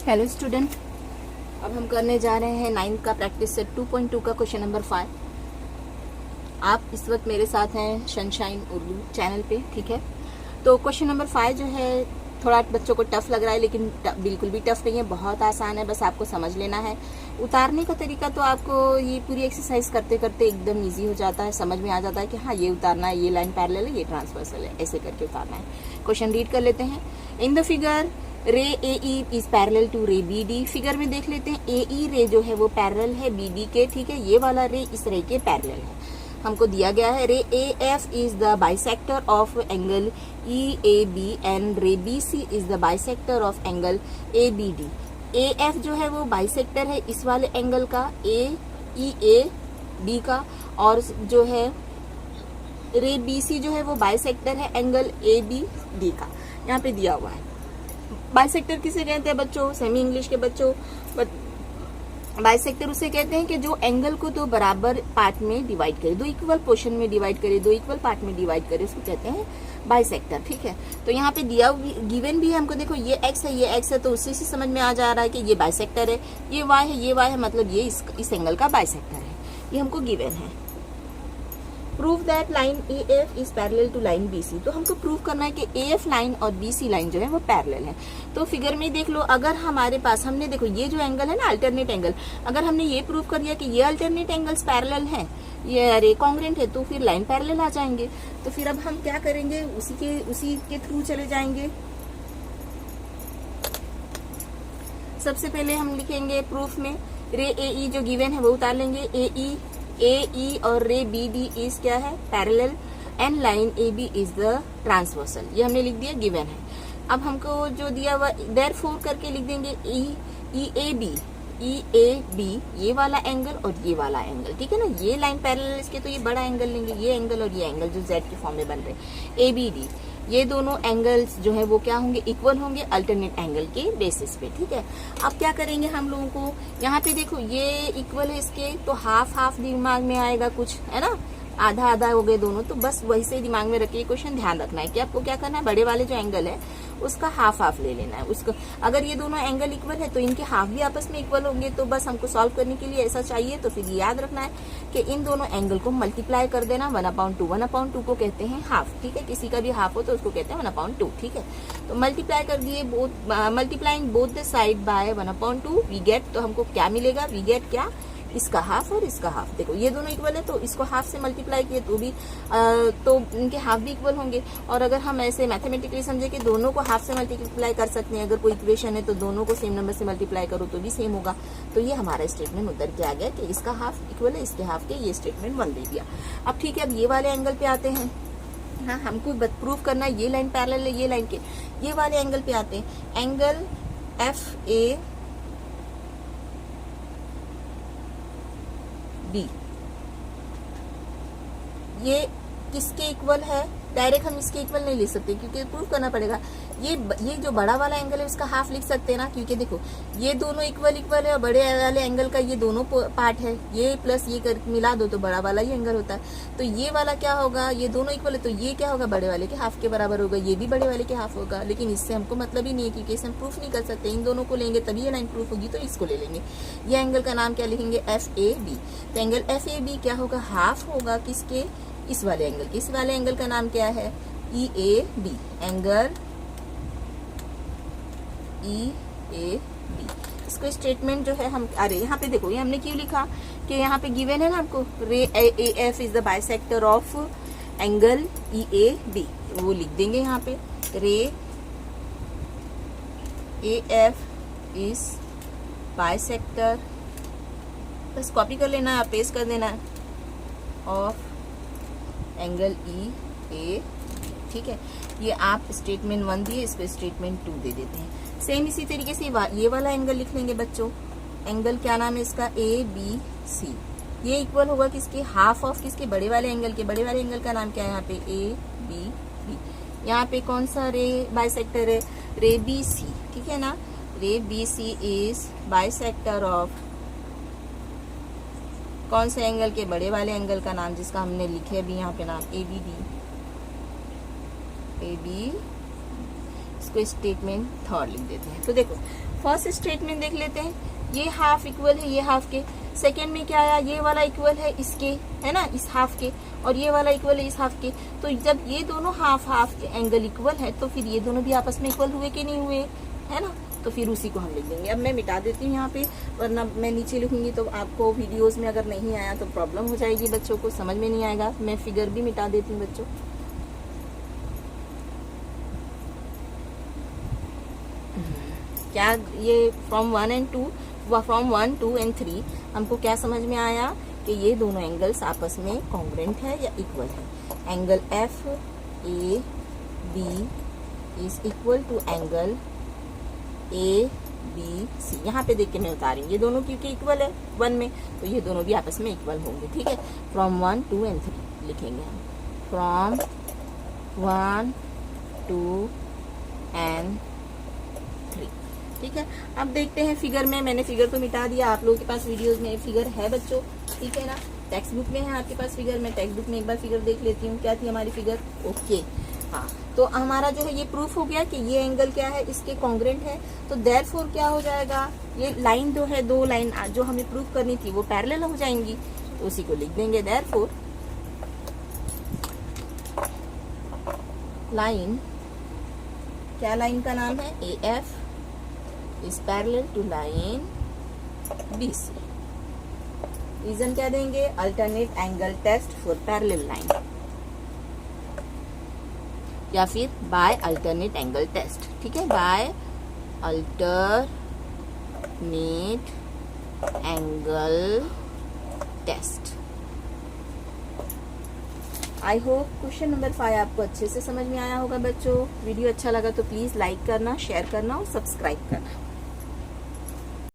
Hello student, अब हम करने जा रहे हैं 9th का प्रैक्टिस सेट 2.2 का क्वेश्चन नंबर 5। आप इस वक्त मेरे साथ हैं सनशाइन उर्दू चैनल पे, ठीक है। तो क्वेश्चन नंबर 5 जो है थोड़ा बच्चों को टफ लग रहा है, लेकिन बिल्कुल भी टफ नहीं है, बहुत आसान है, बस आपको समझ लेना है। उतारने का तरीका तो आपको ये पूरी एक्सरसाइज करते करते एकदम ईजी हो जाता है, समझ में आ जाता है कि हाँ ये उतारना है, ये लाइन पैरेलल है, ये ट्रांसवर्सल है, ऐसे करके उतारना है। क्वेश्चन रीड कर लेते हैं। इन द फिगर रे ए ई इज पैरेलल टू रे बी डी। फिगर में देख लेते हैं, ए ई रे जो है वो पैरेलल है बी डी के, ठीक है। ये वाला रे इस रे के पैरेलल है। हमको दिया गया है ray A F is the bisector of angle E A B and ray B C is the bisector of angle A B D. A F जो है वो बाइसेक्टर है इस वाले एंगल का, ए डी का, और जो है रे बी सी जो है वो बाइसेक्टर है एंगल ए बी डी का। यहाँ पे दिया हुआ है। बाइसेक्टर किसे कहते हैं बच्चों, सेमी इंग्लिश के बच्चों? बाइसेक्टर उसे कहते हैं कि जो एंगल को दो बराबर पार्ट में डिवाइड करे, दो इक्वल पोर्शन में डिवाइड करे, दो इक्वल पार्ट में डिवाइड करे, उसको कहते हैं बाइसेक्टर, ठीक है। तो यहाँ पे दिया गिवन भी है हमको, देखो ये एक्स है, ये एक्स है, तो उससे समझ में आ जा रहा है कि ये बाइसेक्टर है। ये वाई है, ये वाई है, मतलब ये इस एंगल का बाइसेक्टर है, ये हमको गिवन है। Prove that line A F is parallel to line B C. तो हमको प्रूव करना है कि ए एफ लाइन और बी सी लाइन जो है वो पैरेलल है। तो फिगर में देख लो, अगर हमारे पास हमने देखो ये जो एंगल है ना अल्टरनेट एंगल, अगर हमने ये प्रूव कर दिया कि ये अल्टरनेट एंगल्स पैरेलल हैं, ये अरे कॉन्ग्रुएंट है, तो फिर लाइन पैरेलल आ जाएंगे। तो फिर अब हम क्या करेंगे, उसी के थ्रू चले जाएंगे। सबसे पहले हम लिखेंगे प्रूफ में रे ए ई जो गिवन है वो उतार लेंगे। ए ई और रे बी डी इज क्या है, parallel, and line A B is the transversal. ये हमने लिख दिया, गिवन है। अब हमको जो दिया हुआ देयरफॉर करके लिख देंगे ई ए बी, ये वाला एंगल और ये वाला एंगल, ठीक है ना। ये लाइन पैरेलल इसके, तो ये बड़ा एंगल लेंगे, ये एंगल और ये एंगल जो जेड के फॉर्म में बन रहे हैं, ए बी डी। ये दोनों एंगल्स जो है वो क्या होंगे, इक्वल होंगे अल्टरनेट एंगल के बेसिस पे, ठीक है। अब क्या करेंगे हम लोगों को, यहाँ पे देखो ये इक्वल है इसके, तो हाफ हाफ दिमाग में आएगा कुछ, है ना, आधा आधा हो गए दोनों। तो बस वही से दिमाग में रखिए, क्वेश्चन ध्यान रखना है कि आपको क्या करना है, बड़े वाले जो एंगल है उसका हाफ हाफ ले लेना है उसको। अगर ये दोनों एंगल इक्वल है तो इनके हाफ भी आपस में इक्वल होंगे। तो बस हमको सॉल्व करने के लिए ऐसा चाहिए, तो फिर याद रखना है कि इन दोनों एंगल को मल्टीप्लाई कर देना 1/2। 1/2 को कहते हैं हाफ, ठीक है। किसी का भी हाफ हो तो उसको कहते हैं 1/2, ठीक है। तो मल्टीप्लाई कर दिए, multiplying both the side by 1/2 we get, तो हमको क्या मिलेगा, वी गेट क्या, इसका हाफ और इसका हाफ। देखो ये दोनों इक्वल है, तो इसको हाफ से मल्टीप्लाई किए तो भी तो इनके हाफ भी इक्वल होंगे। और अगर हम ऐसे मैथमेटिकली समझे कि दोनों को हाफ से मल्टीप्लाई कर सकते हैं, अगर कोई इक्वेशन है तो दोनों को सेम नंबर से मल्टीप्लाई करो तो भी सेम होगा। तो ये हमारा स्टेटमेंट उधर के आ गया कि इसका हाफ इक्वल है इसके हाफ के, ये स्टेटमेंट 1 दे दिया। अब ठीक है, अब ये वाले एंगल पे आते हैं। हाँ, हमको प्रूफ करना है ये लाइन पैरेलल है ये लाइन के, ये वाले एंगल पे आते हैं। एंगल एफ ए बी, ये किसके इक्वल है, डायरेक्ट हम इसके इक्वल नहीं लिख सकते क्योंकि प्रूफ करना पड़ेगा। ये जो बड़ा वाला एंगल है उसका हाफ लिख सकते हैं ना, क्योंकि देखो ये दोनों इक्वल है और बड़े वाले एंगल का ये दोनों पार्ट है, ये प्लस ये कर मिला दो तो बड़ा वाला ही एंगल होता है। तो ये वाला क्या होगा, ये दोनों इक्वल है तो ये क्या होगा, बड़े वाले के हाफ के बराबर होगा, ये भी बड़े वाले के हाफ होगा। लेकिन इससे हमको मतलब ही नहीं है क्योंकि इसे हम प्रूफ नहीं कर सकते। इन दोनों को लेंगे तभी ये लाइन प्रूफ होगी, तो इसको ले लेंगे। ये एंगल का नाम क्या लिखेंगे, एफ ए बी। तो एंगल एफ ए बी क्या होगा, हाफ होगा किसके, इस वाले एंगल के। इस वाले एंगल का नाम क्या है, E A B, angle E A B. इसको स्टेटमेंट जो है हम, अरे यहाँ पे देखो ये हमने क्यों लिखा कि यहाँ पे गिवन है ना हमको, ray A F is the bisector of angle E A B, वो लिख देंगे यहाँ पे, ray A F is bisector, बस कॉपी कर लेना है, पेस्ट कर देना है, ऑफ एंगल ई ए, ठीक है। ये आप स्टेटमेंट 1 दिए, इस पे स्टेटमेंट 2 दे देते हैं। सेम इसी तरीके से ये वाला एंगल लिख लेंगे बच्चों। एंगल क्या नाम है इसका, ए बी सी। ये इक्वल होगा किसके, हाफ ऑफ किसके, बड़े वाले एंगल के। बड़े वाले एंगल का नाम क्या है यहाँ पे, ए बी बी। यहाँ पे कौन सा रे बाइसेक्टर है, रे बी सी, ठीक है ना। Ray B C is bisector of कौन से एंगल के, बड़े वाले एंगल का नाम जिसका हमने लिखे अभी यहाँ पे नाम, A B D, A B. इसको स्टेटमेंट 3 लिख देते हैं। तो देखो फर्स्ट स्टेटमेंट देख लेते हैं, ये हाफ इक्वल है ये हाफ के। सेकेंड में क्या आया, ये वाला इक्वल है इसके, है ना, इस हाफ के, और ये वाला इक्वल है इस हाफ के। तो जब ये दोनों हाफ हाफ एंगल इक्वल है तो फिर ये दोनों भी आपस में इक्वल हुए कि नहीं हुए, है ना। तो फिर उसी को हम लिख देंगे। अब मैं मिटा देती हूँ यहाँ पे, वरना मैं नीचे लिखूंगी तो आपको वीडियोस में अगर नहीं आया तो प्रॉब्लम हो जाएगी, बच्चों को समझ में नहीं आएगा। मैं फिगर भी मिटा देती हूँ बच्चों। क्या ये फ्रॉम 1 and 2, फ्रॉम 1, 2 and 3 हमको क्या समझ में आया कि ये दोनों एंगल्स आपस में कॉन्ग्रुएंट है या इक्वल है। Angle F A B is equal to angle A B C. यहाँ पे देख के मैं उतारी, ये दोनों क्योंकि इक्वल है 1 में, तो ये दोनों भी आपस में इक्वल होंगे, ठीक है। फ्रॉम 1, 2 and 3 लिखेंगे हम, फ्रॉम 1, 2 and 3, ठीक है। अब देखते हैं फिगर में, मैंने फिगर तो मिटा दिया, आप लोगों के पास वीडियोस में फिगर है बच्चों, ठीक है ना, टेक्स्ट बुक में है आपके पास फिगर। मैं टेक्स्ट बुक में एक बार फिगर देख लेती हूँ, क्या थी हमारी फिगर, ओके हाँ। तो हमारा जो है ये प्रूफ हो गया कि ये एंगल क्या है, इसके कॉन्ग्रुएंट है। तो देयरफॉर क्या हो जाएगा, ये लाइन जो है, दो लाइन जो हमें प्रूफ करनी थी वो पैरेलल हो जाएंगी, तो उसी को लिख देंगे। देयरफॉर लाइन, क्या लाइन का नाम है, A F is parallel to line B C. Reason क्या देंगे, alternate angle test for parallel line, या फिर बाय अल्टरनेट एंगल टेस्ट, ठीक है, by alternate angle test. I hope question number 5 आपको अच्छे से समझ में आया होगा बच्चों। वीडियो अच्छा लगा तो प्लीज लाइक करना, शेयर करना और सब्सक्राइब करना।